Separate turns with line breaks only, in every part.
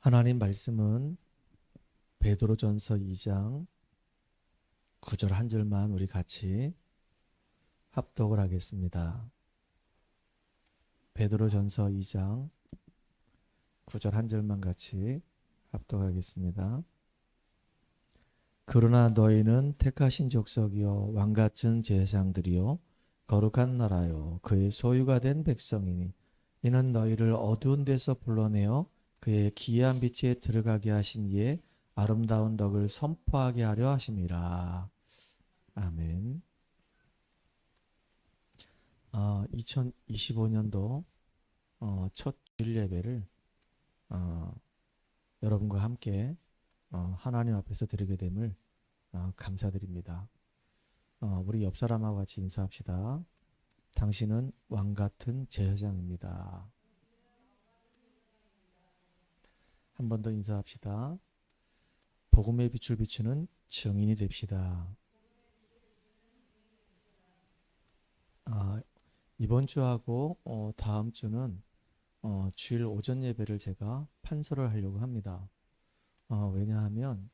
하나님 말씀은 베드로전서 2장 9절 한 절만 우리 같이 합독을 하겠습니다. 베드로전서 2장 9절 한 절만 같이 합독하겠습니다. 그러나 너희는 택하신 족속이요 왕같은 제사장들이요 거룩한 나라요 그의 소유가 된 백성이니 이는 너희를 어두운 데서 불러내어 그의 기이한 빛에 들어가게 하신 이의 아름다운 덕을 선포하게 하려 하심이라. 아멘. 2025년도 첫 주일 예배를 여러분과 함께 하나님 앞에서 드리게 됨을 감사드립니다. 우리 옆 사람하고 같이 인사합시다. 당신은 왕같은 제사장입니다. 한 번 더 인사합시다. 복음의 빛을 비추는 증인이 됩시다. 이번 주하고 다음 주는 주일 오전 예배를 제가 판서를 하려고 합니다. 왜냐하면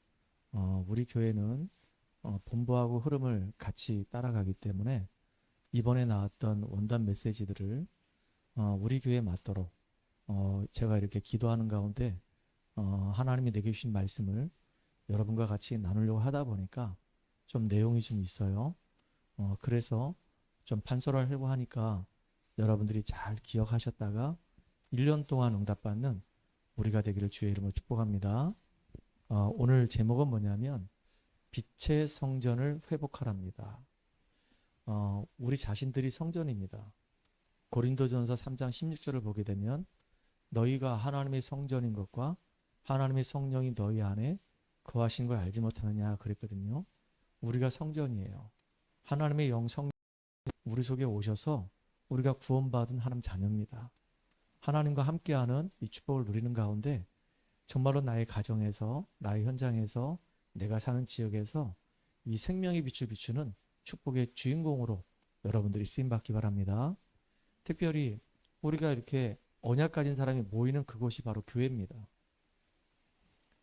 우리 교회는 본부하고 흐름을 같이 따라가기 때문에 이번에 나왔던 원단 메시지들을 우리 교회에 맞도록 제가 이렇게 기도하는 가운데 하나님이 내게 주신 말씀을 여러분과 같이 나누려고 하다 보니까 좀 내용이 좀 있어요. 그래서 좀 판서를 하려고 하니까 여러분들이 잘 기억하셨다가 1년 동안 응답받는 우리가 되기를 주의 이름으로 축복합니다. 오늘 제목은 뭐냐면 빛의 성전을 회복하랍니다. 우리 자신들이 성전입니다. 고린도전서 3장 16절을 보게 되면 너희가 하나님의 성전인 것과 하나님의 성령이 너희 안에 거하신 걸 알지 못하느냐 그랬거든요. 우리가 성전이에요. 하나님의 영 성령 우리 속에 오셔서 우리가 구원받은 하나님 자녀입니다. 하나님과 함께하는 이 축복을 누리는 가운데 정말로 나의 가정에서 나의 현장에서 내가 사는 지역에서 이 생명의 빛을 비추는 축복의 주인공으로 여러분들이 쓰임받기 바랍니다. 특별히 우리가 이렇게 언약 가진 사람이 모이는 그곳이 바로 교회입니다.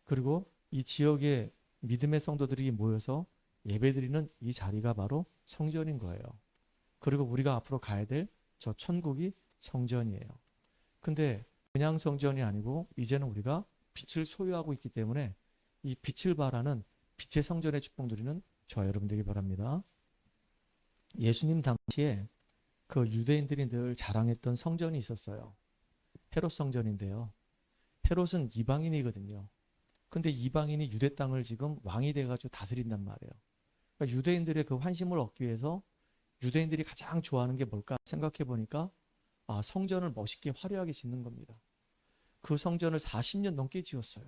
그리고 이 지역의 믿음의 성도들이 모여서 예배드리는 이 자리가 바로 성전인 거예요. 그리고 우리가 앞으로 가야 될 저 천국이 성전이에요. 근데 그냥 성전이 아니고 이제는 우리가 빛을 소유하고 있기 때문에 이 빛을 발하는 빛의 성전의 축복 누리는 저와 여러분 되기 바랍니다. 예수님 당시에 그 유대인들이 늘 자랑했던 성전이 있었어요. 헤롯 성전인데요. 헤롯은 이방인이거든요. 근데 이방인이 유대 땅을 지금 왕이 돼가지고 다스린단 말이에요. 그러니까 유대인들의 그 환심을 얻기 위해서 유대인들이 가장 좋아하는 게 뭘까 생각해 보니까 성전을 멋있게 화려하게 짓는 겁니다. 그 성전을 40년 넘게 지었어요.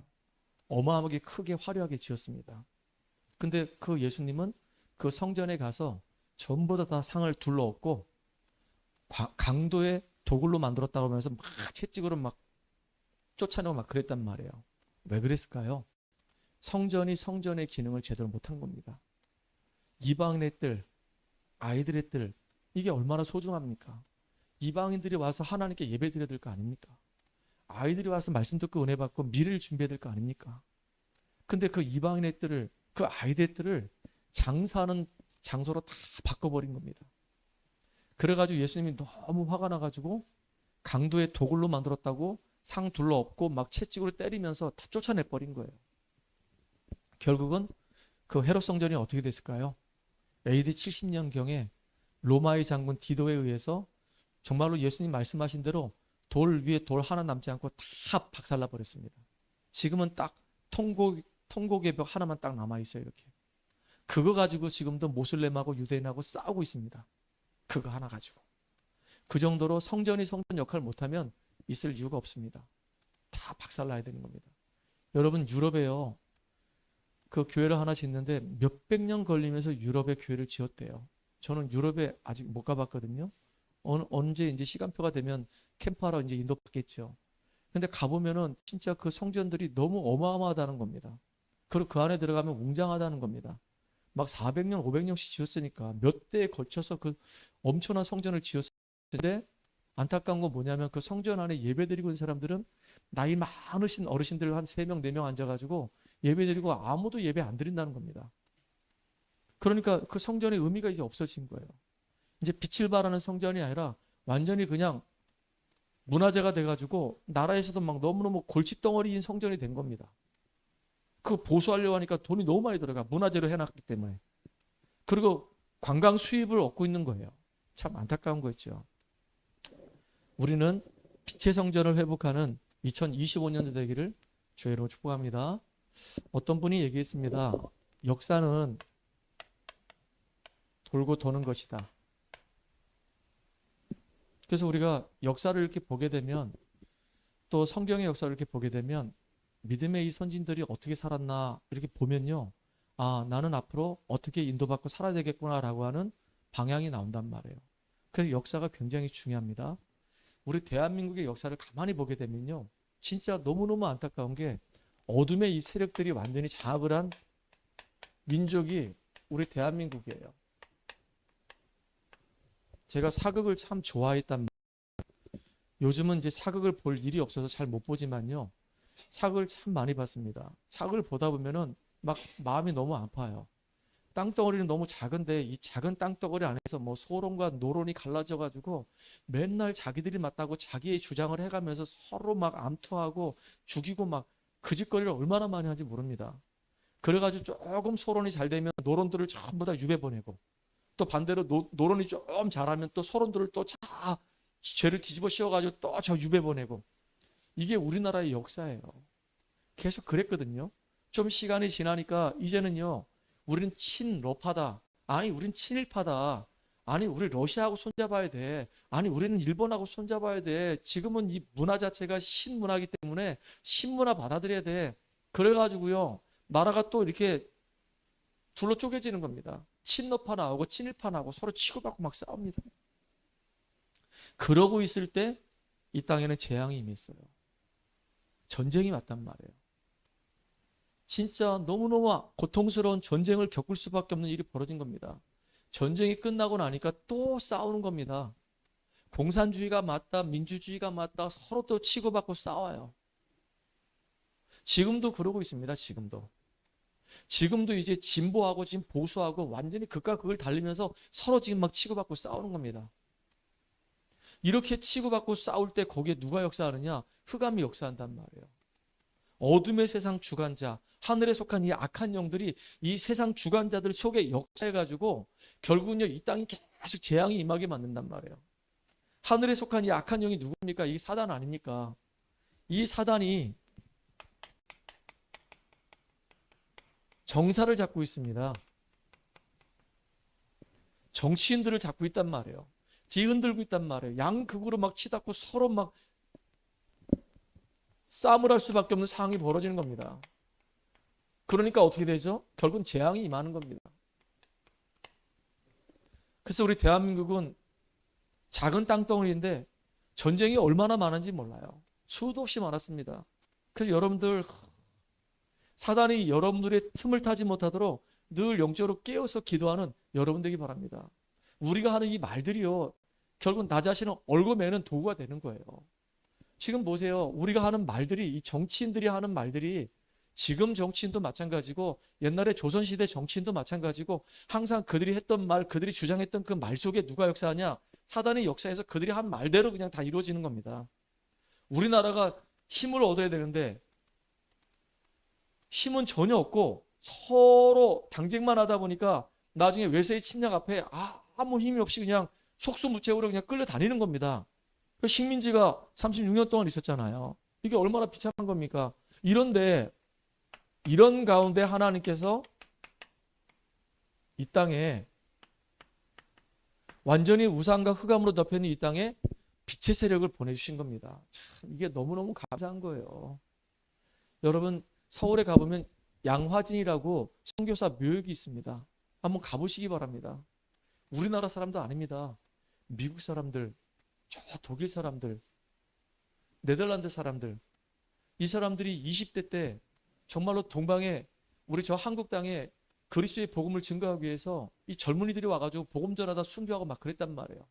어마어마하게 크게 화려하게 지었습니다. 근데 그 예수님은 그 성전에 가서 전부 다 상을 둘러엎고 강도의 도굴로 만들었다고 하면서 막 채찍으로 막 쫓아내고 막 그랬단 말이에요. 왜 그랬을까요? 성전이 성전의 기능을 제대로 못한 겁니다. 이방인의 뜰, 아이들의 뜰, 이게 얼마나 소중합니까? 이방인들이 와서 하나님께 예배 드려야 될 거 아닙니까? 아이들이 와서 말씀 듣고 은혜 받고 미래를 준비해야 될 거 아닙니까? 근데 그 이방인의 뜰을, 그 아이들의 뜰을 장사하는 장소로 다 바꿔버린 겁니다. 그래가지고 예수님이 너무 화가 나가지고 강도의 도굴로 만들었다고 상 둘러엎고 막 채찍으로 때리면서 다 쫓아내버린 거예요. 결국은 그 헤롯 성전이 어떻게 됐을까요? AD 70년경에 로마의 장군 디도에 의해서 정말로 예수님 말씀하신 대로 돌 위에 돌 하나 남지 않고 다 박살나 버렸습니다. 지금은 딱 통곡의 벽 하나만 딱 남아있어요. 이렇게. 그거 가지고 지금도 모슬렘하고 유대인하고 싸우고 있습니다. 그거 하나 가지고. 그 정도로 성전이 성전 역할을 못하면 있을 이유가 없습니다. 다 박살나야 되는 겁니다. 여러분 유럽에요. 그 교회를 하나 짓는데 몇백 년 걸리면서 유럽의 교회를 지었대요. 저는 유럽에 아직 못 가봤거든요. 언제 이제 시간표가 되면 캠프하러 이제 인도 받겠죠. 근데 가보면은 진짜 그 성전들이 너무 어마어마하다는 겁니다. 그리고 그 안에 들어가면 웅장하다는 겁니다. 막 400년, 500년씩 지었으니까 몇 대에 걸쳐서 그 엄청난 성전을 지었는데 안타까운 건 뭐냐면 그 성전 안에 예배드리고 있는 사람들은 나이 많으신 어르신들 한 3명, 4명 앉아가지고 예배드리고 아무도 예배 안 드린다는 겁니다. 그러니까 그 성전의 의미가 이제 없어진 거예요. 이제 빛을 발하는 성전이 아니라 완전히 그냥 문화재가 돼가지고 나라에서도 막 너무너무 골칫덩어리인 성전이 된 겁니다. 그거 보수하려고 하니까 돈이 너무 많이 들어가. 문화재로 해놨기 때문에. 그리고 관광 수입을 얻고 있는 거예요. 참 안타까운 거였죠. 우리는 빛의 성전을 회복하는 2025년도 되기를 주의 이름으로 축복합니다. 어떤 분이 얘기했습니다. 역사는 돌고 도는 것이다. 그래서 우리가 역사를 이렇게 보게 되면 또 성경의 역사를 이렇게 보게 되면 믿음의 이 선진들이 어떻게 살았나 이렇게 보면요. 아, 나는 앞으로 어떻게 인도받고 살아야 되겠구나라고 하는 방향이 나온단 말이에요. 그래서 역사가 굉장히 중요합니다. 우리 대한민국의 역사를 가만히 보게 되면요. 진짜 너무너무 안타까운 게 어둠의 이 세력들이 완전히 장악을 한 민족이 우리 대한민국이에요. 제가 사극을 참 좋아했단 말이에요. 요즘은 이제 사극을 볼 일이 없어서 잘 못 보지만요. 사극을 참 많이 봤습니다. 사극을 보다 보면은 막 마음이 너무 아파요. 땅덩어리는 너무 작은데 이 작은 땅덩어리 안에서 뭐 소론과 노론이 갈라져 가지고 맨날 자기들이 맞다고 자기의 주장을 해가면서 서로 막 암투하고 죽이고 막 그 짓거리를 얼마나 많이 하는지 모릅니다. 그래가지고 조금 소론이 잘 되면 노론들을 전부 다 유배 보내고 또 반대로 노론이 좀 잘하면 또 소론들을 또 죄를 뒤집어 씌워가지고 또 저 유배 보내고 이게 우리나라의 역사예요. 계속 그랬거든요. 좀 시간이 지나니까 이제는요. 우리는 친러파다. 아니 우린 친일파다. 아니 우리 러시아하고 손잡아야 돼. 아니 우리는 일본하고 손잡아야 돼. 지금은 이 문화 자체가 신문화이기 때문에 신문화 받아들여야 돼. 그래가지고요. 나라가 또 이렇게 둘로 쪼개지는 겁니다. 친러파 나오고 친일파 나오고 서로 치고받고 막 싸웁니다. 그러고 있을 때 이 땅에는 재앙이 임했어요. 전쟁이 왔단 말이에요. 진짜 너무너무 고통스러운 전쟁을 겪을 수밖에 없는 일이 벌어진 겁니다. 전쟁이 끝나고 나니까 또 싸우는 겁니다. 공산주의가 맞다, 민주주의가 맞다, 서로 또 치고받고 싸워요. 지금도 그러고 있습니다. 지금도 이제 진보하고 지금 보수하고 완전히 극과 극을 달리면서 서로 지금 막 치고받고 싸우는 겁니다. 이렇게 치고받고 싸울 때 거기에 누가 역사하느냐? 흑암이 역사한단 말이에요. 어둠의 세상 주관자, 하늘에 속한 이 악한 영들이 이 세상 주관자들 속에 역사해가지고 결국은요 이 땅이 계속 재앙이 임하게 만든단 말이에요. 하늘에 속한 이 악한 영이 누굽니까? 이 사단 아닙니까? 이 사단이 정사를 잡고 있습니다. 정치인들을 잡고 있단 말이에요. 뒤흔들고 있단 말이에요. 양극으로 막 치닫고 서로 막 싸움을 할 수밖에 없는 상황이 벌어지는 겁니다. 그러니까 어떻게 되죠? 결국은 재앙이 임하는 겁니다. 그래서 우리 대한민국은 작은 땅덩어리인데 전쟁이 얼마나 많은지 몰라요. 수도 없이 많았습니다. 그래서 여러분들 사단이 여러분들의 틈을 타지 못하도록 늘 영적으로 깨어서 기도하는 여러분 되기 바랍니다. 우리가 하는 이 말들이요. 결국 나 자신을 얽어매는 도구가 되는 거예요. 지금 보세요. 우리가 하는 말들이 이 정치인들이 하는 말들이 지금 정치인도 마찬가지고 옛날에 조선시대 정치인도 마찬가지고 항상 그들이 했던 말, 그들이 주장했던 그 말 속에 누가 역사하냐? 사단의 역사에서 그들이 한 말대로 그냥 다 이루어지는 겁니다. 우리나라가 힘을 얻어야 되는데 힘은 전혀 없고 서로 당쟁만 하다 보니까 나중에 외세의 침략 앞에 아무 힘이 없이 그냥 속수무책으로 그냥 끌려다니는 겁니다. 식민지가 36년 동안 있었잖아요. 이게 얼마나 비참한 겁니까? 이런 가운데 하나님께서 이 땅에 완전히 우상과 흑암으로 덮여있는 이 땅에 빛의 세력을 보내주신 겁니다. 참 이게 너무너무 감사한 거예요. 여러분 서울에 가보면 양화진이라고 선교사 묘역이 있습니다. 한번 가보시기 바랍니다. 우리나라 사람도 아닙니다. 미국 사람들, 저 독일 사람들, 네덜란드 사람들, 이 사람들이 20대 때 정말로 동방에 우리 저 한국 땅에 그리스도의 복음을 증거하기 위해서 이 젊은이들이 와가지고 복음 전하다 순교하고 막 그랬단 말이에요.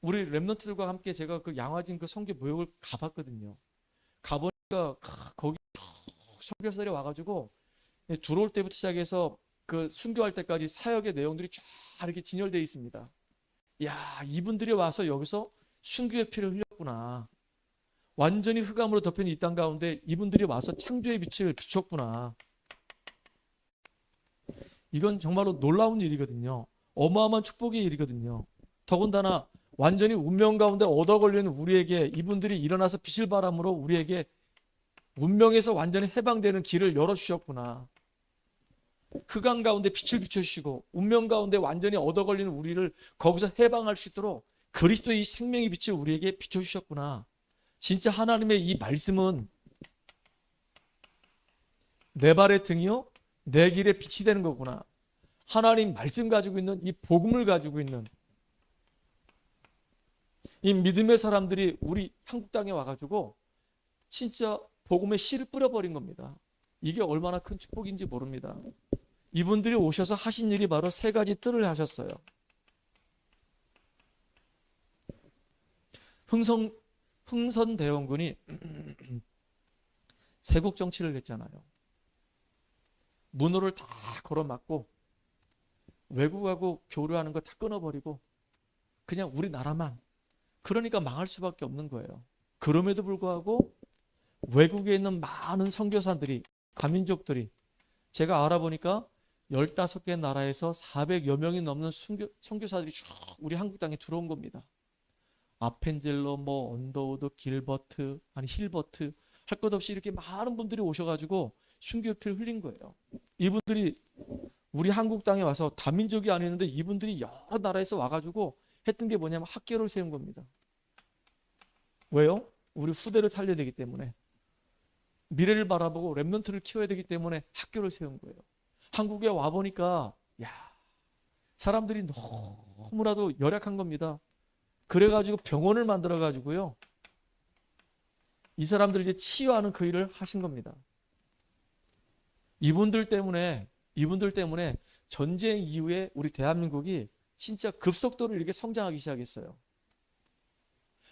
우리 랩런트들과 함께 제가 그 양화진 그 선교 모욕을 가봤거든요. 가보니까 거기 선교사들이 와가지고 들어올 때부터 시작해서 그 순교할 때까지 사역의 내용들이 쫙 이렇게 진열되어 있습니다. 야, 이분들이 와서 여기서 순교의 피를 흘렸구나. 완전히 흑암으로 덮인 이 땅 가운데 이분들이 와서 창조의 빛을 비췄구나. 이건 정말로 놀라운 일이거든요. 어마어마한 축복의 일이거든요. 더군다나 완전히 운명 가운데 얻어 걸리는 우리에게 이분들이 일어나서 빛을 발함으로 우리에게 운명에서 완전히 해방되는 길을 열어주셨구나. 흑암 가운데 빛을 비춰주시고 운명 가운데 완전히 얻어 걸리는 우리를 거기서 해방할 수 있도록 그리스도의 이 생명의 빛을 우리에게 비춰주셨구나. 진짜 하나님의 이 말씀은 내 발의 등이요 내 길의 빛이 되는 거구나. 하나님 말씀 가지고 있는 이 복음을 가지고 있는 이 믿음의 사람들이 우리 한국 땅에 와가지고 진짜 복음의 씨를 뿌려버린 겁니다. 이게 얼마나 큰 축복인지 모릅니다. 이분들이 오셔서 하신 일이 바로 세 가지 뜰을 하셨어요. 흥선대원군이 세국 정치를 했잖아요. 문호를 다 걸어막고 외국하고 교류하는 거 다 끊어버리고 그냥 우리나라만. 그러니까 망할 수밖에 없는 거예요. 그럼에도 불구하고 외국에 있는 많은 선교사들이 가민족들이 제가 알아보니까 15개 나라에서 400여 명이 넘는 선교사들이 쭉 우리 한국 땅에 들어온 겁니다. 아펜젤러, 언더우드, 길버트, 힐버트 할 것 없이 이렇게 많은 분들이 오셔가지고 순교의 피를 흘린 거예요. 이분들이 우리 한국 땅에 와서 다민족이 아니었는데 이분들이 여러 나라에서 와가지고 했던 게 뭐냐면 학교를 세운 겁니다. 왜요? 우리 후대를 살려야 되기 때문에. 미래를 바라보고 랩런트를 키워야 되기 때문에 학교를 세운 거예요. 한국에 와보니까 사람들이 너무나도 열악한 겁니다. 그래가지고 병원을 만들어가지고요. 이 사람들 이제 치유하는 그 일을 하신 겁니다. 이분들 때문에 전쟁 이후에 우리 대한민국이 진짜 급속도로 이렇게 성장하기 시작했어요.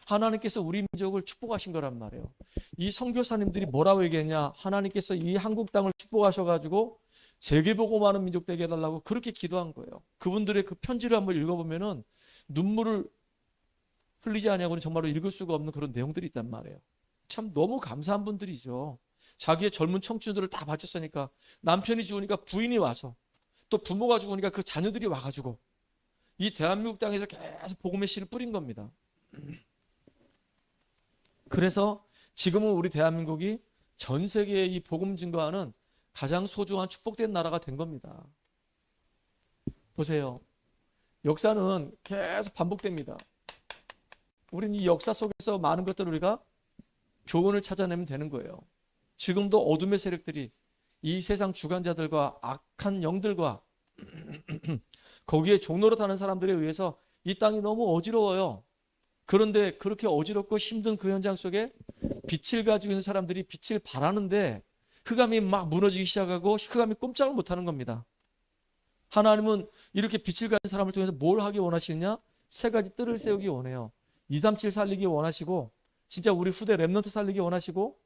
하나님께서 우리 민족을 축복하신 거란 말이에요. 이 선교사님들이 뭐라고 얘기했냐? 하나님께서 이 한국 땅을 축복하셔가지고 세계복음하는 민족 되게 해달라고 그렇게 기도한 거예요. 그분들의 그 편지를 한번 읽어보면은 눈물을 흘리지 아니하고는 정말로 읽을 수가 없는 그런 내용들이 있단 말이에요. 참 너무 감사한 분들이죠. 자기의 젊은 청춘들을 다 바쳤으니까 남편이 죽으니까 부인이 와서 또 부모가 죽으니까 그 자녀들이 와가지고 이 대한민국 땅에서 계속 복음의 씨를 뿌린 겁니다. 그래서 지금은 우리 대한민국이 전 세계에 이 복음 증거하는 가장 소중한 축복된 나라가 된 겁니다. 보세요. 역사는 계속 반복됩니다. 우리는 이 역사 속에서 많은 것들을 우리가 교훈을 찾아내면 되는 거예요. 지금도 어둠의 세력들이 이 세상 주관자들과 악한 영들과 거기에 종로로 타는 사람들에 의해서 이 땅이 너무 어지러워요. 그런데 그렇게 어지럽고 힘든 그 현장 속에 빛을 가지고 있는 사람들이 빛을 발하는데 흑암이 막 무너지기 시작하고 흑암이 꼼짝을 못하는 겁니다. 하나님은 이렇게 빛을 가진 사람을 통해서 뭘 하기 원하시느냐? 세 가지 뜰을 세우기 원해요. 237 살리기 원하시고 진짜 우리 후대 랩런트 살리기 원하시고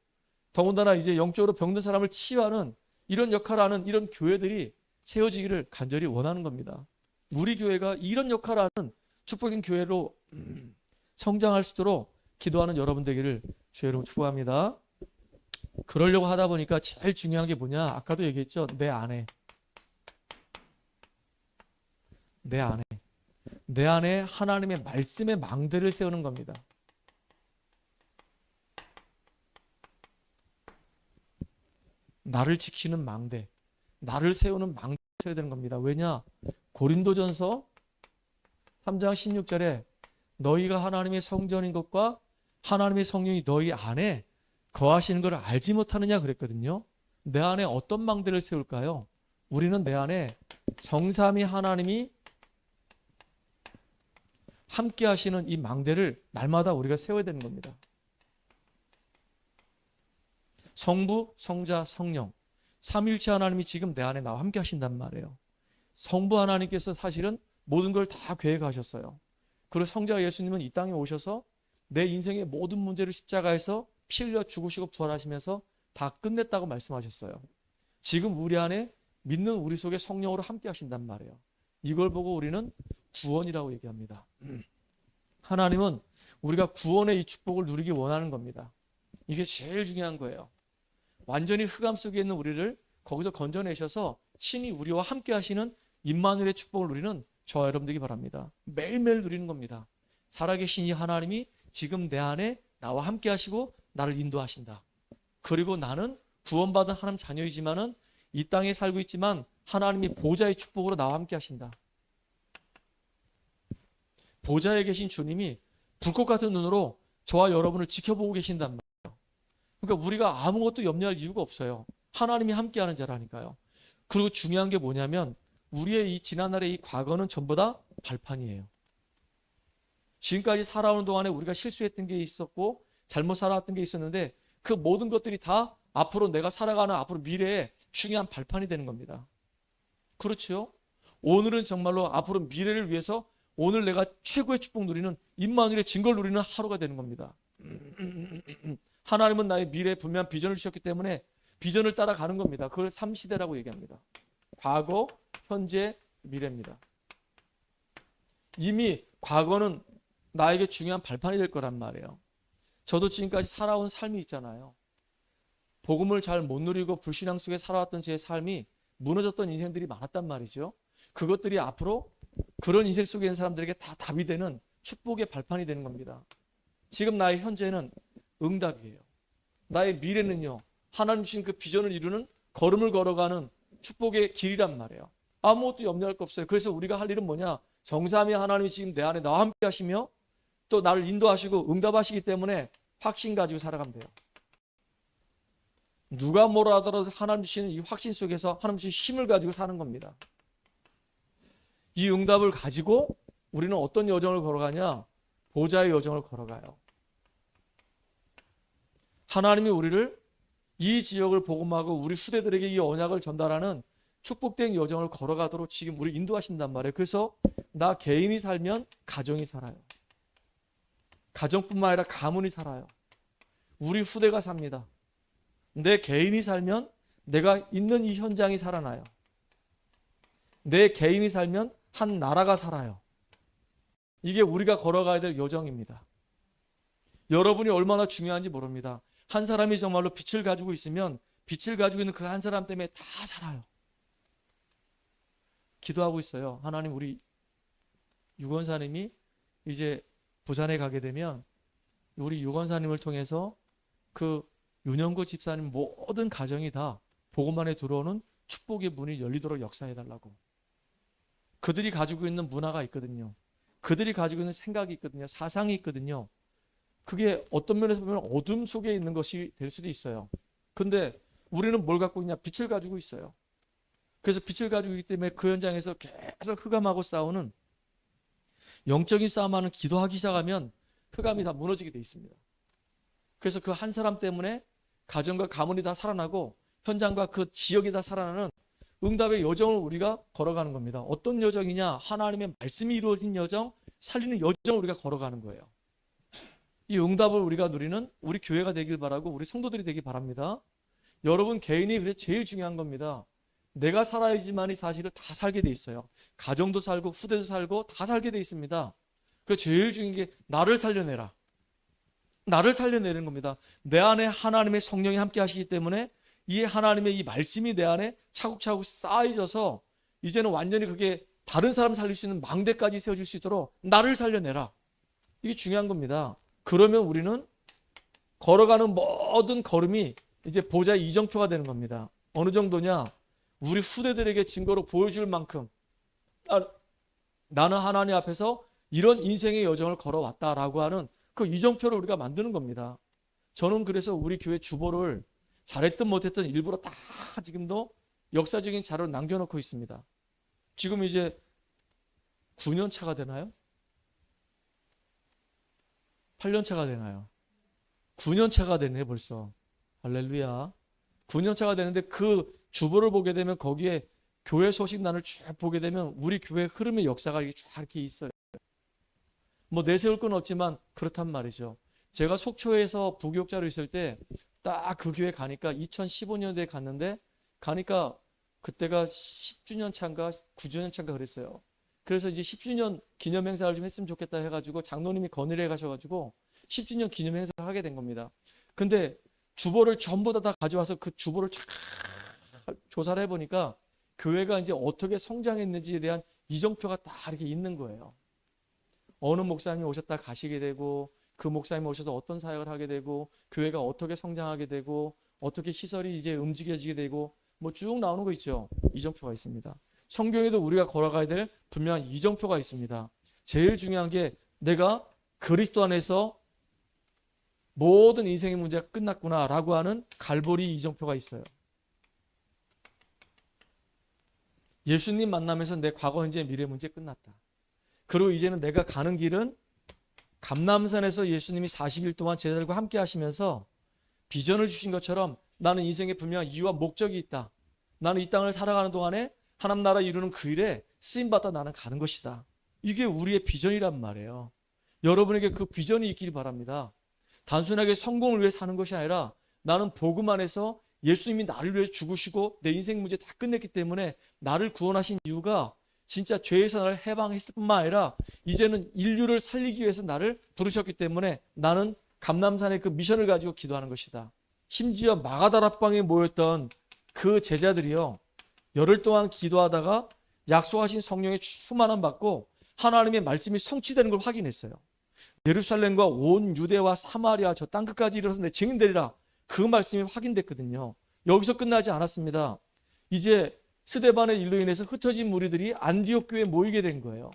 더군다나 이제 영적으로 병든 사람을 치유하는 이런 역할을 하는 이런 교회들이 세워지기를 간절히 원하는 겁니다. 우리 교회가 이런 역할을 하는 축복된 교회로 성장할 수 있도록 기도하는 여러분 되기를 주의 이름으로 축복합니다. 그러려고 하다 보니까 제일 중요한 게 뭐냐? 아까도 얘기했죠. 내 안에 하나님의 말씀의 망대를 세우는 겁니다. 나를 지키는 망대, 나를 세우는 망대를 세워야 되는 겁니다. 왜냐? 고린도전서 3장 16절에 너희가 하나님의 성전인 것과 하나님의 성령이 너희 안에 거하시는 걸 알지 못하느냐 그랬거든요. 내 안에 어떤 망대를 세울까요? 우리는 내 안에 성삼위 하나님이 함께 하시는 이 망대를 날마다 우리가 세워야 되는 겁니다. 성부, 성자, 성령 삼위일체 하나님이 지금 내 안에 나와 함께 하신단 말이에요. 성부 하나님께서 사실은 모든 걸 다 계획하셨어요. 그리고 성자 예수님은 이 땅에 오셔서 내 인생의 모든 문제를 십자가에서 피 흘려 죽으시고 부활하시면서 다 끝냈다고 말씀하셨어요. 지금 우리 안에 믿는 우리 속에 성령으로 함께 하신단 말이에요. 이걸 보고 우리는 구원이라고 얘기합니다. 하나님은 우리가 구원의 이 축복을 누리기 원하는 겁니다. 이게 제일 중요한 거예요. 완전히 흑암 속에 있는 우리를 거기서 건져내셔서 친히 우리와 함께 하시는 임마누엘의 축복을 누리는 저와 여러분들이 바랍니다. 매일매일 누리는 겁니다. 살아계신 이 하나님이 지금 내 안에 나와 함께 하시고 나를 인도하신다. 그리고 나는 구원받은 하나님 자녀이지만은 이 땅에 살고 있지만 하나님이 보좌의 축복으로 나와 함께 하신다. 보좌에 계신 주님이 불꽃 같은 눈으로 저와 여러분을 지켜보고 계신단 말이에요. 그러니까 우리가 아무것도 염려할 이유가 없어요. 하나님이 함께하는 자라니까요. 그리고 중요한 게 뭐냐면 우리의 이 지난날의 이 과거는 전부 다 발판이에요. 지금까지 살아오는 동안에 우리가 실수했던 게 있었고 잘못 살아왔던 게 있었는데 그 모든 것들이 다 앞으로 내가 살아가는 앞으로 미래에 중요한 발판이 되는 겁니다. 그렇죠? 오늘은 정말로 앞으로 미래를 위해서 오늘 내가 최고의 축복 누리는 임마누엘의 증거를 누리는 하루가 되는 겁니다. 하나님은 나의 미래에 분명한 비전을 주셨기 때문에 비전을 따라가는 겁니다. 그걸 3시대라고 얘기합니다. 과거, 현재, 미래입니다. 이미 과거는 나에게 중요한 발판이 될 거란 말이에요. 저도 지금까지 살아온 삶이 있잖아요. 복음을 잘 못 누리고 불신앙 속에 살아왔던 제 삶이 무너졌던 인생들이 많았단 말이죠. 그것들이 앞으로 그런 인생 속에 있는 사람들에게 다 답이 되는 축복의 발판이 되는 겁니다. 지금 나의 현재는 응답이에요. 나의 미래는요, 하나님 주신 그 비전을 이루는 걸음을 걸어가는 축복의 길이란 말이에요. 아무것도 염려할 거 없어요. 그래서 우리가 할 일은 뭐냐? 정삼위 하나님이 지금 내 안에 나와 함께 하시며 또 나를 인도하시고 응답하시기 때문에 확신 가지고 살아가면 돼요. 누가 뭐라 하더라도 하나님 주시는 이 확신 속에서 하나님 주신 힘을 가지고 사는 겁니다. 이 응답을 가지고 우리는 어떤 여정을 걸어가냐? 보좌의 여정을 걸어가요. 하나님이 우리를 이 지역을 복음하고 우리 후대들에게 이 언약을 전달하는 축복된 여정을 걸어가도록 지금 우리 인도하신단 말이에요. 그래서 나 개인이 살면 가정이 살아요. 가정뿐만 아니라 가문이 살아요. 우리 후대가 삽니다. 내 개인이 살면 내가 있는 이 현장이 살아나요. 내 개인이 살면 한 나라가 살아요. 이게 우리가 걸어가야 될 여정입니다. 여러분이 얼마나 중요한지 모릅니다. 한 사람이 정말로 빛을 가지고 있으면 빛을 가지고 있는 그 한 사람 때문에 다 살아요. 기도하고 있어요. 하나님, 우리 유건사님이 이제 부산에 가게 되면 우리 유건사님을 통해서 그 윤영구 집사님 모든 가정이 다 복음 안에 들어오는 축복의 문이 열리도록 역사해달라고. 그들이 가지고 있는 문화가 있거든요. 그들이 가지고 있는 생각이 있거든요. 사상이 있거든요. 그게 어떤 면에서 보면 어둠 속에 있는 것이 될 수도 있어요. 근데 우리는 뭘 갖고 있냐? 빛을 가지고 있어요. 그래서 빛을 가지고 있기 때문에 그 현장에서 계속 흑암하고 싸우는 영적인 싸움하는 기도하기 시작하면 흑암이 다 무너지게 돼 있습니다. 그래서 그 한 사람 때문에 가정과 가문이 다 살아나고 현장과 그 지역이 다 살아나는 응답의 여정을 우리가 걸어가는 겁니다. 어떤 여정이냐? 하나님의 말씀이 이루어진 여정, 살리는 여정을 우리가 걸어가는 거예요. 이 응답을 우리가 누리는 우리 교회가 되길 바라고 우리 성도들이 되길 바랍니다. 여러분 개인이 그래 제일 중요한 겁니다. 내가 살아야지만이 사실을 다 살게 돼 있어요. 가정도 살고 후대도 살고 다 살게 돼 있습니다. 그 제일 중요한 게 나를 살려내라. 나를 살려내는 겁니다. 내 안에 하나님의 성령이 함께 하시기 때문에 이 하나님의 이 말씀이 내 안에 차곡차곡 쌓여져서 이제는 완전히 그게 다른 사람 살릴 수 있는 망대까지 세워질 수 있도록 나를 살려내라. 이게 중요한 겁니다. 그러면 우리는 걸어가는 모든 걸음이 이제 보좌의 이정표가 되는 겁니다. 어느 정도냐? 우리 후대들에게 증거로 보여줄 만큼 나는 하나님 앞에서 이런 인생의 여정을 걸어왔다라고 하는 그 이정표를 우리가 만드는 겁니다. 저는 그래서 우리 교회 주보를 잘했든 못했든 일부러 다 지금도 역사적인 자료를 남겨놓고 있습니다. 지금 이제 9년 차가 되나요? 8년 차가 되나요? 9년 차가 되네 벌써. 할렐루야. 9년 차가 되는데 그 주보를 보게 되면 거기에 교회 소식란을 쭉 보게 되면 우리 교회 흐름의 역사가 쫙 이렇게 있어요. 뭐 내세울 건 없지만 그렇단 말이죠. 제가 속초에서 부교육자로 있을 때 딱 그 교회 가니까 2015년도에 갔는데 가니까 그때가 10주년 차인가 9주년 차인가 그랬어요. 그래서 이제 10주년 기념 행사를 좀 했으면 좋겠다 해가지고 장로님이 건의를 해가셔가지고 10주년 기념 행사를 하게 된 겁니다. 근데 주보를 전부 다 가져와서 그 주보를 쫙 조사를 해보니까 교회가 이제 어떻게 성장했는지에 대한 이정표가 다 이렇게 있는 거예요. 어느 목사님이 오셨다 가시게 되고 그 목사님이 오셔서 어떤 사역을 하게 되고 교회가 어떻게 성장하게 되고 어떻게 시설이 이제 움직여지게 되고 뭐 쭉 나오는 거 있죠. 이정표가 있습니다. 성경에도 우리가 걸어가야 될 분명한 이정표가 있습니다. 제일 중요한 게 내가 그리스도 안에서 모든 인생의 문제가 끝났구나라고 하는 갈보리 이정표가 있어요. 예수님 만나면서 내 과거, 현재, 미래 문제 끝났다. 그리고 이제는 내가 가는 길은 감람산에서 예수님이 40일 동안 제자들과 함께 하시면서 비전을 주신 것처럼 나는 인생에 분명한 이유와 목적이 있다. 나는 이 땅을 살아가는 동안에 하나님 나라 이루는 그 일에 쓰임받아 나는 가는 것이다. 이게 우리의 비전이란 말이에요. 여러분에게 그 비전이 있기를 바랍니다. 단순하게 성공을 위해 사는 것이 아니라 나는 복음 안에서 예수님이 나를 위해 죽으시고 내 인생 문제 다 끝냈기 때문에 나를 구원하신 이유가 진짜 죄에서 나를 해방했을 뿐만 아니라 이제는 인류를 살리기 위해서 나를 부르셨기 때문에 나는 감람산의 그 미션을 가지고 기도하는 것이다. 심지어 마가다락방에 모였던 그 제자들이요, 열흘 동안 기도하다가 약속하신 성령의 충만함 받고 하나님의 말씀이 성취되는 걸 확인했어요. 예루살렘과 온 유대와 사마리아 저 땅끝까지 이르러서 내 증인되리라, 그 말씀이 확인됐거든요. 여기서 끝나지 않았습니다. 이제 스데반의 일로 인해서 흩어진 무리들이 안디옥 교회에 모이게 된 거예요.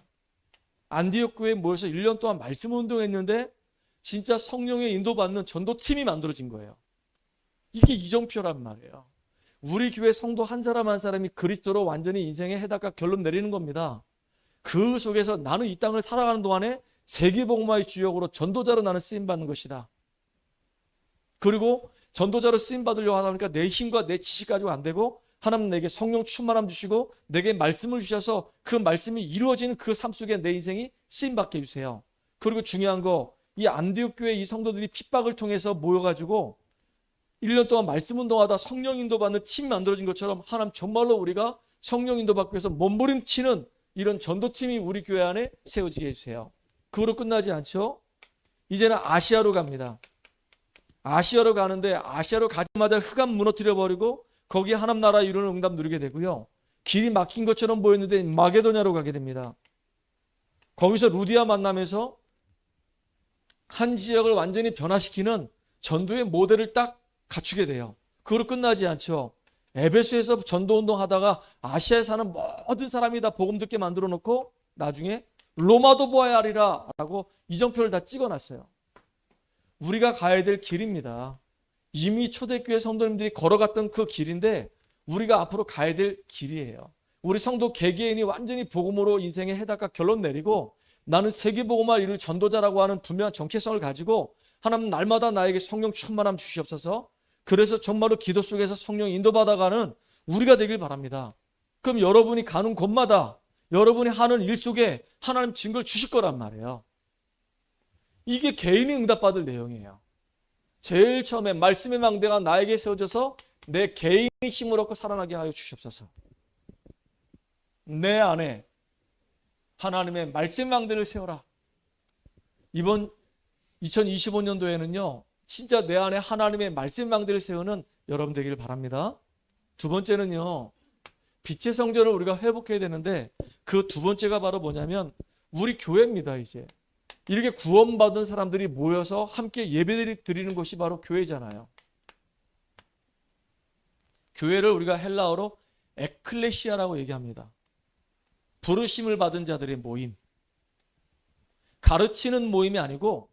안디옥 교회에 모여서 1년 동안 말씀 운동했는데 진짜 성령의 인도받는 전도팀이 만들어진 거예요. 이게 이정표란 말이에요. 우리 교회 성도 한 사람 한 사람이 그리스도로 완전히 인생의 해답과 결론 내리는 겁니다. 그 속에서 나는 이 땅을 살아가는 동안에 세계복음화의 주역으로 전도자로 나는 쓰임받는 것이다. 그리고 전도자로 쓰임받으려고 하다 보니까 내 힘과 내 지식 가지고 안 되고 하나님 내게 성령 충만함 주시고 내게 말씀을 주셔서 그 말씀이 이루어지는 그 삶 속에 내 인생이 쓰임받게 해주세요. 그리고 중요한 거, 이 안디옥 교회 이 성도들이 핍박을 통해서 모여가지고 1년 동안 말씀 운동하다 성령 인도받는 팀이 만들어진 것처럼 하나님 정말로 우리가 성령 인도받기 위해서 몸부림치는 이런 전도팀이 우리 교회 안에 세워지게 해주세요. 그거로 끝나지 않죠? 이제는 아시아로 갑니다. 아시아로 가는데 아시아로 가자마자 흑암 무너뜨려버리고 거기에 하나님 나라 이루는 응답 누리게 되고요. 길이 막힌 것처럼 보였는데 마게도냐로 가게 됩니다. 거기서 루디아 만나면서 한 지역을 완전히 변화시키는 전도의 모델을 딱 갖추게 돼요. 그거로 끝나지 않죠. 에베소에서 전도운동 하다가 아시아에 사는 모든 사람이 다 복음 듣게 만들어 놓고 나중에 로마도 보아야 하리라 라고 이정표를 다 찍어놨어요. 우리가 가야 될 길입니다. 이미 초대교회 성도님들이 걸어갔던 그 길인데 우리가 앞으로 가야 될 길이에요. 우리 성도 개개인이 완전히 복음으로 인생의 해답과 결론 내리고 나는 세계복음화 이룰 전도자라고 하는 분명한 정체성을 가지고 하나님 날마다 나에게 성령 충만함 주시옵소서. 그래서 정말로 기도 속에서 성령 인도받아가는 우리가 되길 바랍니다. 그럼 여러분이 가는 곳마다 여러분이 하는 일 속에 하나님 증거를 주실 거란 말이에요. 이게 개인이 응답받을 내용이에요. 제일 처음에 말씀의 망대가 나에게 세워져서 내 개인의 힘을 얻고 살아나게 하여 주시옵소서. 내 안에 하나님의 말씀 망대를 세워라. 이번 2025년도에는요 진짜 내 안에 하나님의 말씀 망대를 세우는 여러분 되기를 바랍니다. 두 번째는요, 빛의 성전을 우리가 회복해야 되는데 그 두 번째가 바로 뭐냐면 우리 교회입니다. 이제 이렇게 구원받은 사람들이 모여서 함께 예배 드리는 곳이 바로 교회잖아요. 교회를 우리가 헬라어로 에클레시아라고 얘기합니다. 부르심을 받은 자들의 모임, 가르치는 모임이 아니고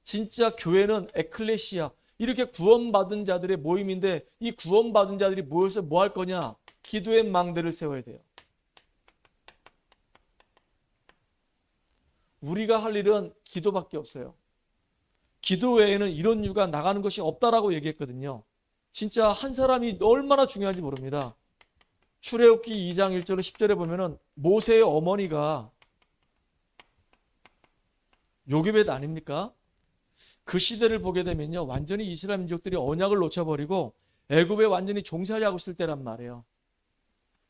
진짜 교회는 에클레시아, 이렇게 구원받은 자들의 모임인데 이 구원받은 자들이 모여서 뭐 할 거냐? 기도의 망대를 세워야 돼요. 우리가 할 일은 기도밖에 없어요. 기도 외에는 이런 이유가 나가는 것이 없다라고 얘기했거든요. 진짜 한 사람이 얼마나 중요한지 모릅니다. 출애굽기 2장 1절 10절에 보면은 모세의 어머니가 요괴벳 아닙니까? 그 시대를 보게 되면요, 완전히 이스라엘 민족들이 언약을 놓쳐버리고 애굽에 완전히 종살이하고 있을 때란 말이에요.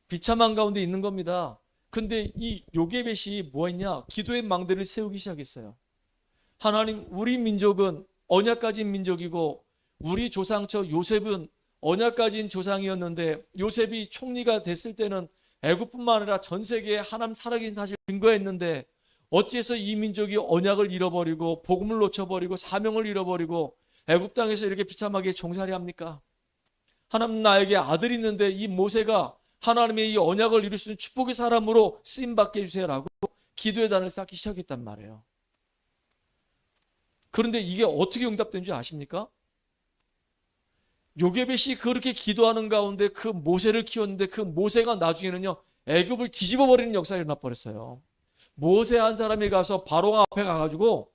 비참한 가운데 있는 겁니다. 근데 이 요괴벳이 뭐했냐? 기도의 망대를 세우기 시작했어요. 하나님, 우리 민족은 언약 가진 민족이고 우리 조상처 요셉은 언약 가진 조상이었는데 요셉이 총리가 됐을 때는 애굽뿐만 아니라 전 세계에 하나님 살아계신 사실 증거했는데 어찌해서 이 민족이 언약을 잃어버리고 복음을 놓쳐버리고 사명을 잃어버리고 애굽 땅에서 이렇게 비참하게 종살이 합니까? 하나님, 나에게 아들이 있는데 이 모세가 하나님의 이 언약을 이룰 수 있는 축복의 사람으로 쓰임받게 해주세요라고 기도의 단을 쌓기 시작했단 말이에요. 그런데 이게 어떻게 응답된 줄 아십니까? 요게벳이 그렇게 기도하는 가운데 그 모세를 키웠는데 그 모세가 나중에는요, 애굽을 뒤집어 버리는 역사가 일어나 버렸어요. 모세 한 사람이 가서 바로 앞에 가가지고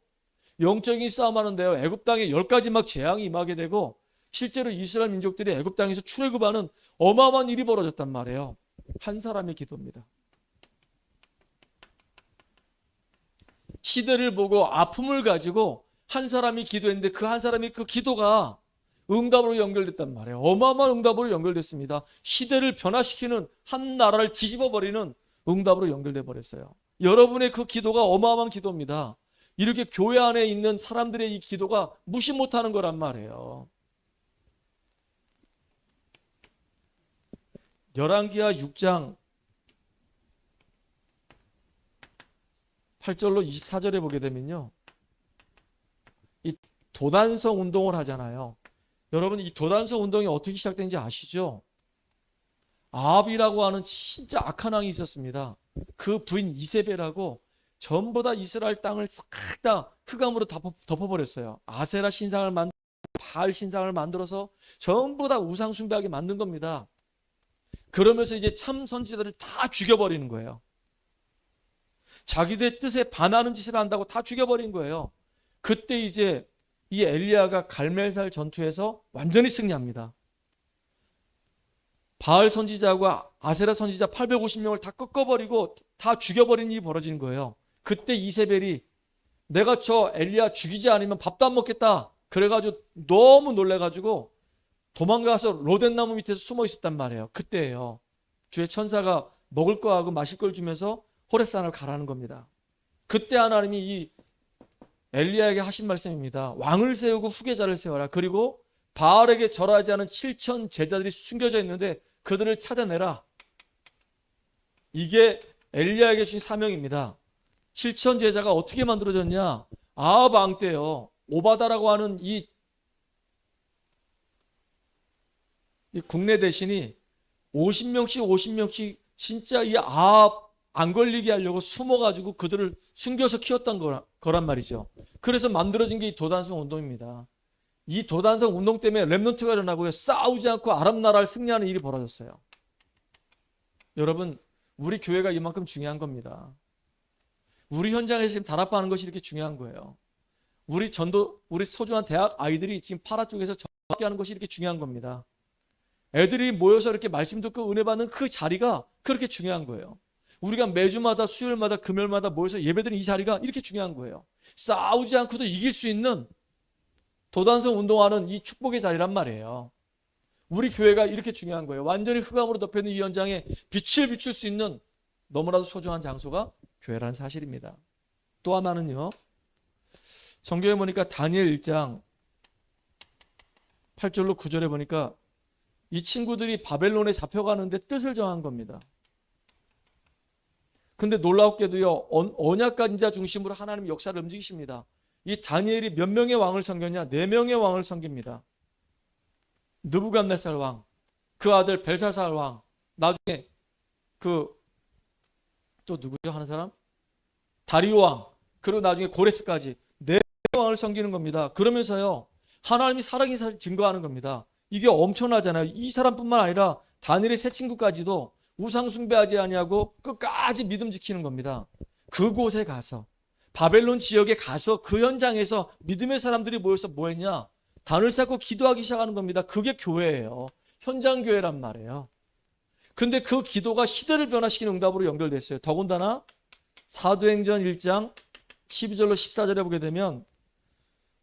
영적인 싸움하는데요, 애굽 땅에 10가지 막 재앙이 임하게 되고 실제로 이스라엘 민족들이 애굽 땅에서 출애굽하는 어마어마한 일이 벌어졌단 말이에요. 한 사람의 기도입니다. 시대를 보고 아픔을 가지고 한 사람이 기도했는데 그 한 사람이 그 기도가 응답으로 연결됐단 말이에요. 어마어마한 응답으로 연결됐습니다. 시대를 변화시키는, 한 나라를 뒤집어 버리는 응답으로 연결돼 버렸어요. 여러분의 그 기도가 어마어마한 기도입니다. 이렇게 교회 안에 있는 사람들의 이 기도가 무시 못하는 거란 말이에요. 열왕기하 6장 8절로 24절에 보게 되면요, 이 도단성 운동을 하잖아요. 여러분, 이 도단성 운동이 어떻게 시작된지 아시죠? 아합이라고 하는 진짜 악한 왕이 있었습니다. 그 부인 이세벨하고 전부 다 이스라엘 땅을 싹 다 흑암으로 덮어버렸어요. 아세라 신상을 만들고 바알 신상을 만들어서 전부 다 우상 숭배하게 만든 겁니다. 그러면서 이제 참 선지자들을 다 죽여버리는 거예요. 자기들의 뜻에 반하는 짓을 한다고 다 죽여버린 거예요. 그때 이제 이 엘리야가 갈멜살 전투에서 완전히 승리합니다. 바알 선지자와 아세라 선지자 850명을 다 꺾어버리고 다 죽여버린 일이 벌어진 거예요. 그때 이세벨이 내가 저 엘리야 죽이지 않으면 밥도 안 먹겠다. 그래가지고 너무 놀래가지고 도망가서 로덴나무 밑에서 숨어 있었단 말이에요. 그때예요. 주의 천사가 먹을 거하고 마실 걸 주면서 호렙산을 가라는 겁니다. 그때 하나님이 이 엘리야에게 하신 말씀입니다. 왕을 세우고 후계자를 세워라. 그리고 바알에게 절하지 않은 7천 제자들이 숨겨져 있는데 그들을 찾아내라. 이게 엘리야에게 주신 사명입니다. 7천 제자가 어떻게 만들어졌냐? 아합 왕 때요, 오바다라고 하는 이 국내 대신이 50명씩 진짜 이 아합 안 걸리게 하려고 숨어가지고 그들을 숨겨서 키웠던 거란 말이죠. 그래서 만들어진 게 이 도단성 운동입니다. 이 도단성 운동 때문에 렘넌트가 일어나고요, 싸우지 않고 아랍 나라를 승리하는 일이 벌어졌어요. 여러분, 우리 교회가 이만큼 중요한 겁니다. 우리 현장에서 지금 다락방하는 것이 이렇게 중요한 거예요. 우리 소중한 대학 아이들이 지금 파라 쪽에서 전학하게 하는 것이 이렇게 중요한 겁니다. 애들이 모여서 이렇게 말씀 듣고 은혜 받는 그 자리가 그렇게 중요한 거예요. 우리가 매주마다 수요일마다 금요일마다 모여서 예배드리는 이 자리가 이렇게 중요한 거예요. 싸우지 않고도 이길 수 있는 도단성 운동하는 이 축복의 자리란 말이에요. 우리 교회가 이렇게 중요한 거예요. 완전히 흑암으로 덮여있는 이 현장에 빛을 비출 수 있는 너무나도 소중한 장소가 교회라는 사실입니다. 또 하나는요, 성경에 보니까 다니엘 1장 8절로 9절에 보니까 이 친구들이 바벨론에 잡혀가는데 뜻을 정한 겁니다. 근데 놀랍게도요, 언약간 자 중심으로 하나님 역사를 움직이십니다. 이 다니엘이 몇 명의 왕을 섬겼냐? 4명의 왕을 섬깁니다. 느부갓네살 왕, 그 아들 벨사살 왕, 나중에 또 누구죠? 하는 사람? 다리오 왕, 그리고 나중에 고레스까지 4명의 왕을 섬기는 겁니다. 그러면서요, 하나님이 살아계신 사실 증거하는 겁니다. 이게 엄청나잖아요. 이 사람뿐만 아니라 다니엘의 세 친구까지도 우상 숭배하지 아니하고 끝까지 믿음 지키는 겁니다. 그곳에 가서, 바벨론 지역에 가서 그 현장에서 믿음의 사람들이 모여서 뭐 했냐? 단을 쌓고 기도하기 시작하는 겁니다. 그게 교회예요. 현장 교회란 말이에요. 근데 그 기도가 시대를 변화시키는 응답으로 연결됐어요. 더군다나 사도행전 1장 12절로 14절에 보게 되면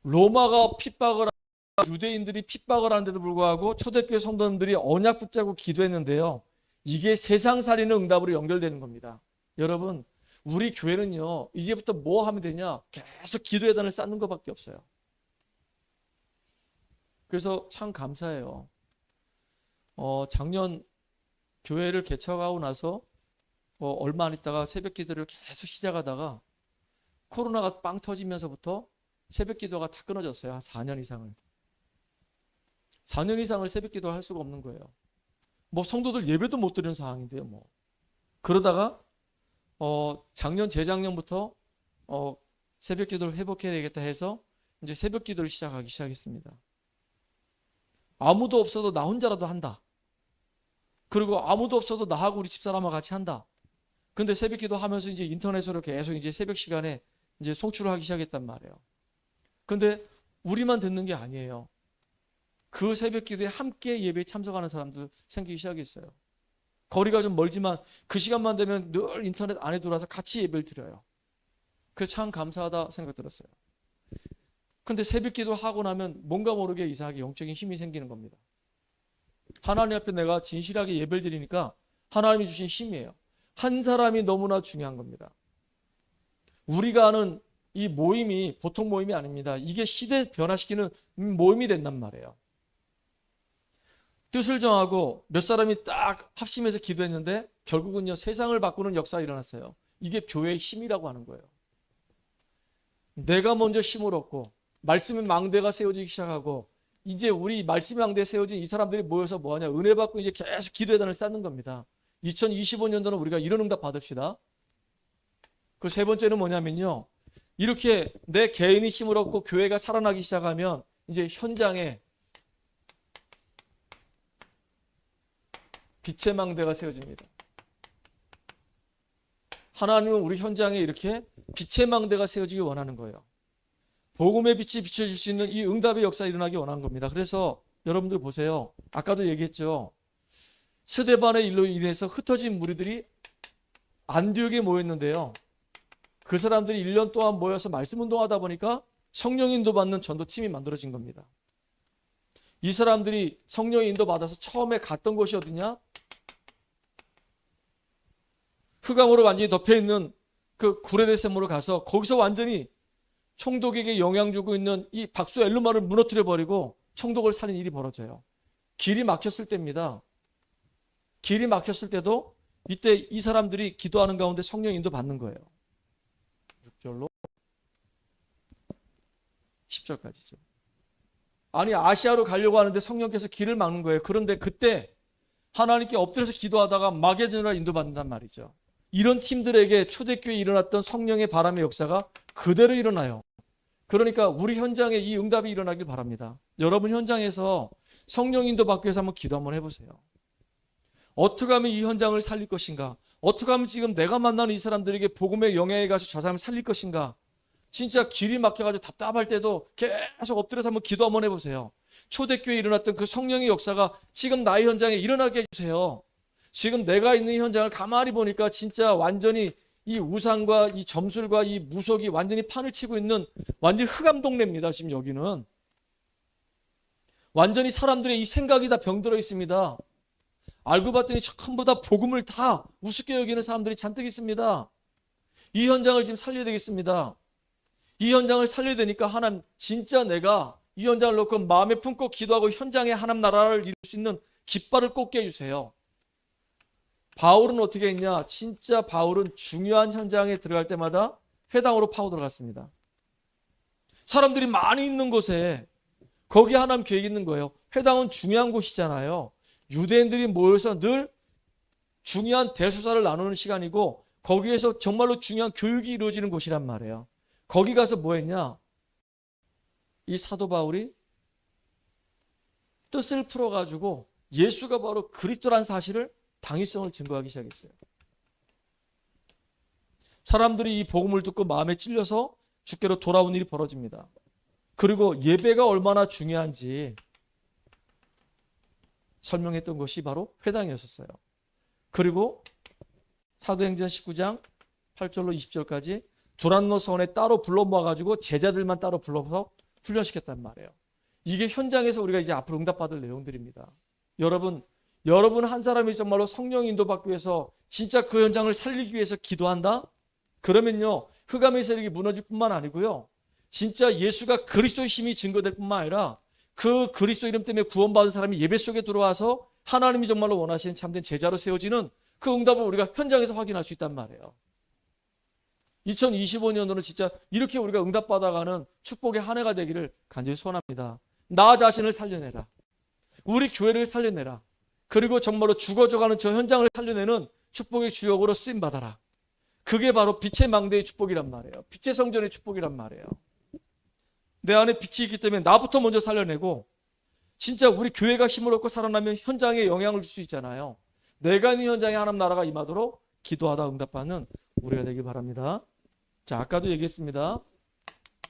로마가 핍박을 하고 유대인들이 핍박을 하는데도 불구하고 초대교회 성도님들이 언약 붙잡고 기도했는데요. 이게 세상 살리는 응답으로 연결되는 겁니다. 여러분, 우리 교회는요, 이제부터 뭐 하면 되냐? 계속 기도의 단을 쌓는 것밖에 없어요. 그래서 참 감사해요. 작년 교회를 개척하고 나서 얼마 안 있다가 새벽 기도를 계속 시작하다가 코로나가 빵 터지면서부터 새벽 기도가 다 끊어졌어요. 한 4년 이상을. 4년 이상을 새벽 기도를 할 수가 없는 거예요. 뭐 성도들 예배도 못 드리는 상황인데요. 뭐 그러다가 작년 재작년부터 새벽 기도를 회복해야 되겠다 해서 이제 새벽 기도를 시작했습니다. 아무도 없어도 나 혼자라도 한다. 그리고 아무도 없어도 나하고 우리 집사람하고 같이 한다. 근데 새벽 기도 하면서 이제 인터넷으로 계속 이제 새벽 시간에 이제 송출을 하기 시작했단 말이에요. 근데 우리만 듣는 게 아니에요. 그 새벽 기도에 함께 예배에 참석하는 사람도 생기기 시작했어요. 거리가 좀 멀지만 그 시간만 되면 늘 인터넷 안에 들어와서 같이 예배를 드려요. 그게 참 감사하다 생각 들었어요. 근데 새벽 기도를 하고 나면 뭔가 모르게 이상하게 영적인 힘이 생기는 겁니다. 하나님 앞에 내가 진실하게 예배를 드리니까 하나님이 주신 힘이에요. 한 사람이 너무나 중요한 겁니다. 우리가 아는 이 모임이 보통 모임이 아닙니다. 이게 시대 변화시키는 모임이 된단 말이에요. 뜻을 정하고 몇 사람이 딱 합심해서 기도했는데 결국은요, 세상을 바꾸는 역사가 일어났어요. 이게 교회의 힘이라고 하는 거예요. 내가 먼저 힘을 얻고 말씀의 망대가 세워지기 시작하고 이제 우리 말씀의 망대에 세워진 이 사람들이 모여서 뭐하냐, 은혜 받고 이제 계속 기도의 단을 쌓는 겁니다. 2025년도는 우리가 이런 응답 받읍시다. 그 세 번째는 뭐냐면요, 이렇게 내 개인이 힘을 얻고 교회가 살아나기 시작하면 이제 현장에 빛의 망대가 세워집니다. 하나님은 우리 현장에 이렇게 빛의 망대가 세워지기 원하는 거예요. 복음의 빛이 비춰질 수 있는 이 응답의 역사가 일어나기 원하는 겁니다. 그래서 여러분들 보세요. 아까도 얘기했죠. 스데반의 일로 인해서 흩어진 무리들이 안디옥에 모였는데요. 그 사람들이 1년 동안 모여서 말씀 운동하다 보니까 성령 인도 받는 전도팀이 만들어진 겁니다. 이 사람들이 성령 인도 받아서 처음에 갔던 곳이 어디냐? 흑암으로 완전히 덮여있는 그 구레데셈으로 가서 거기서 완전히 총독에게 영향 주고 있는 이 박수 엘루마를 무너뜨려 버리고 총독을 살린 일이 벌어져요. 길이 막혔을 때입니다. 길이 막혔을 때도 이때 이 사람들이 기도하는 가운데 성령 인도 받는 거예요. 6절로 10절까지죠. 아니, 아시아로 가려고 하는데 성령께서 길을 막는 거예요. 그런데 그때 하나님께 엎드려서 기도하다가 마게도냐로 인도받는단 말이죠. 이런 팀들에게 초대교회에 일어났던 성령의 바람의 역사가 그대로 일어나요. 그러니까 우리 현장에 이 응답이 일어나길 바랍니다. 여러분 현장에서 성령 인도 받기 위해서 한번 기도 한번 해보세요. 어떻게 하면 이 현장을 살릴 것인가? 어떻게 하면 지금 내가 만나는 이 사람들에게 복음의 영향에 가서 저 사람을 살릴 것인가? 진짜 길이 막혀가지고 답답할 때도 계속 엎드려서 한번 기도 한번 해보세요. 초대교회에 일어났던 그 성령의 역사가 지금 나의 현장에 일어나게 해주세요. 지금 내가 있는 현장을 가만히 보니까 진짜 완전히 이 우상과 이 점술과 이 무속이 완전히 판을 치고 있는 완전히 흑암 동네입니다. 지금 여기는 완전히 사람들의 이 생각이 다 병들어 있습니다. 알고 봤더니 전부 다 복음을 다 우습게 여기는 사람들이 잔뜩 있습니다. 이 현장을 지금 살려야 되겠습니다. 이 현장을 살려야 되니까 하나님, 진짜 내가 이 현장을 놓고 마음에 품고 기도하고 현장에 하나님 나라를 이룰 수 있는 깃발을 꽂게 해주세요. 바울은 어떻게 했냐? 진짜 바울은 중요한 현장에 들어갈 때마다 회당으로 파고 들어갔습니다. 사람들이 많이 있는 곳에 거기 하나님 계획이 있는 거예요. 회당은 중요한 곳이잖아요. 유대인들이 모여서 늘 중요한 대소사를 나누는 시간이고 거기에서 정말로 중요한 교육이 이루어지는 곳이란 말이에요. 거기 가서 뭐 했냐? 이 사도 바울이 뜻을 풀어가지고 예수가 바로 그리스도라는 사실을 당위성을 증거하기 시작했어요. 사람들이 이 복음을 듣고 마음에 찔려서 주께로 돌아온 일이 벌어집니다. 그리고 예배가 얼마나 중요한지 설명했던 것이 바로 회당이었어요. 그리고 사도행전 19장 8절로 20절까지 두란노 성원에 따로 불러 모아가지고 제자들만 따로 불러서 훈련시켰단 말이에요. 이게 현장에서 우리가 이제 앞으로 응답받을 내용들입니다. 여러분 한 사람이 정말로 성령 인도받기 위해서 진짜 그 현장을 살리기 위해서 기도한다? 그러면요, 흑암의 세력이 무너질 뿐만 아니고요, 진짜 예수가 그리스도의 힘이 증거될 뿐만 아니라 그 그리스도 이름 때문에 구원받은 사람이 예배 속에 들어와서 하나님이 정말로 원하시는 참된 제자로 세워지는 그 응답을 우리가 현장에서 확인할 수 있단 말이에요. 2025년도는 진짜 이렇게 우리가 응답받아가는 축복의 한 해가 되기를 간절히 소원합니다. 나 자신을 살려내라. 우리 교회를 살려내라. 그리고 정말로 죽어져가는 저 현장을 살려내는 축복의 주역으로 쓰임받아라. 그게 바로 빛의 망대의 축복이란 말이에요. 빛의 성전의 축복이란 말이에요. 내 안에 빛이 있기 때문에 나부터 먼저 살려내고, 진짜 우리 교회가 힘을 얻고 살아나면 현장에 영향을 줄 수 있잖아요. 내가 있는 현장에 하나님 나라가 임하도록 기도하다 응답받는 우리가 되길 바랍니다. 자, 아까도 얘기했습니다.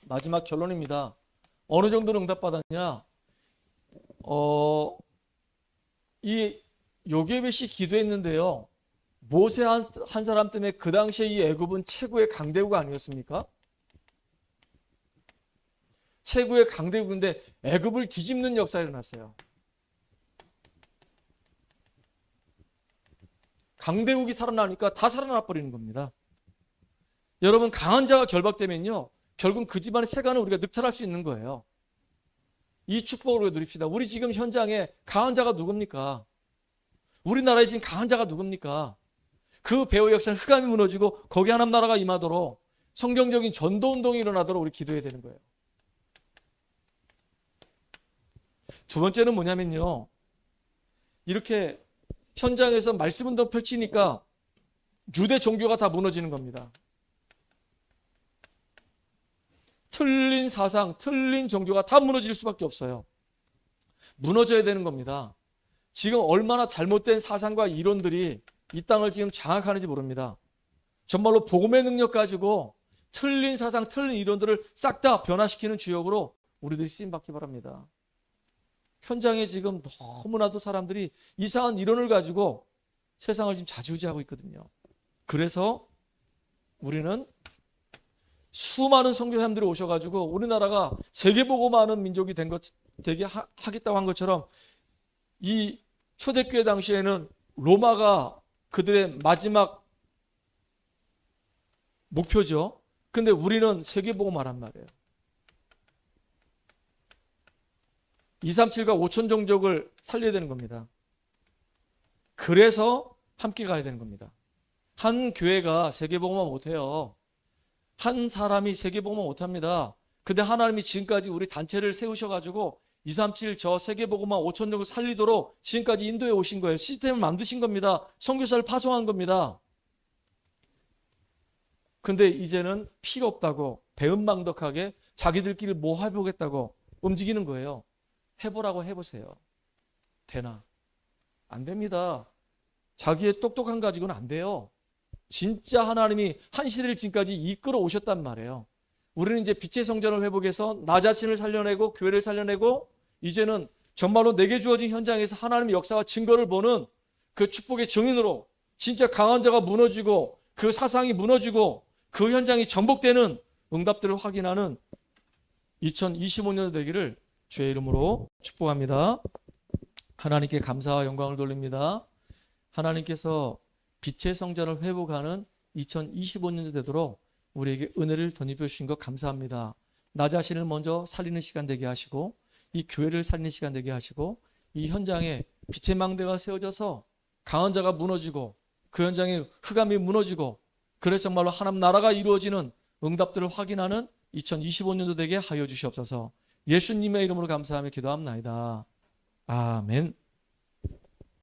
마지막 결론입니다. 어느 정도로 응답받았냐? 이 요게벳이 기도했는데요, 모세 한 사람 때문에 그 당시에 이 애굽은 최고의 강대국가 아니었습니까? 최고의 강대국인데 애굽을 뒤집는 역사가 일어났어요. 강대국이 살아나니까 다 살아나 버리는 겁니다. 여러분, 강한 자가 결박되면요, 결국 그 집안의 세간을 우리가 늑탈할 수 있는 거예요. 이 축복을 우리가 누립시다. 우리 지금 현장에 강한 자가 누굽니까? 우리나라에 지금 강한 자가 누굽니까? 그 배후의 역사는 흑암이 무너지고 거기 하나님 나라가 임하도록 성경적인 전도운동이 일어나도록 우리 기도해야 되는 거예요. 두 번째는 뭐냐면요, 이렇게 현장에서 말씀운동 펼치니까 유대 종교가 다 무너지는 겁니다. 틀린 사상, 틀린 종교가 다 무너질 수밖에 없어요. 무너져야 되는 겁니다. 지금 얼마나 잘못된 사상과 이론들이 이 땅을 지금 장악하는지 모릅니다. 정말로 복음의 능력 가지고 틀린 사상, 틀린 이론들을 싹 다 변화시키는 주역으로 우리들이 쓰임받기 바랍니다. 현장에 지금 너무나도 사람들이 이상한 이론을 가지고 세상을 지금 좌지우지하고 있거든요. 그래서 우리는 수많은 선교사님들이 오셔가지고 우리나라가 세계복음하는 민족이 되게 하겠다고 한 것처럼, 이 초대교회 당시에는 로마가 그들의 마지막 목표죠. 근데 우리는 세계복음하란 말이에요. 237과 5천 종족을 살려야 되는 겁니다. 그래서 함께 가야 되는 겁니다. 한 교회가 세계복음화 못해요. 한 사람이 세계복음화 못합니다. 근데 하나님이 지금까지 우리 단체를 세우셔가지고 237 저 세계복음화 5천 종족 살리도록 지금까지 인도해 오신 거예요. 시스템을 만드신 겁니다. 선교사를 파송한 겁니다. 근데 이제는 필요 없다고 배은망덕하게 자기들끼리 뭐 해보겠다고 움직이는 거예요. 해보라고 해보세요. 되나? 안 됩니다. 자기의 똑똑한 가지고는 안 돼요. 진짜 하나님이 한 시대를 지금까지 이끌어 오셨단 말이에요. 우리는 이제 빛의 성전을 회복해서 나 자신을 살려내고 교회를 살려내고, 이제는 정말로 내게 주어진 현장에서 하나님의 역사와 증거를 보는 그 축복의 증인으로 진짜 강한 자가 무너지고 그 사상이 무너지고 그 현장이 정복되는 응답들을 확인하는 2025년 되기를 주의 이름으로 축복합니다. 하나님께 감사와 영광을 돌립니다. 하나님께서 빛의 성전을 회복하는 2025년도 되도록 우리에게 은혜를 덧입혀 주신 것 감사합니다. 나 자신을 먼저 살리는 시간 되게 하시고, 이 교회를 살리는 시간 되게 하시고, 이 현장에 빛의 망대가 세워져서 강한 자가 무너지고 그 현장에 흑암이 무너지고, 그래서 정말로 하나님 나라가 이루어지는 응답들을 확인하는 2025년도 되게 하여 주시옵소서. 예수님의 이름으로 감사하며 기도합나이다. 아멘.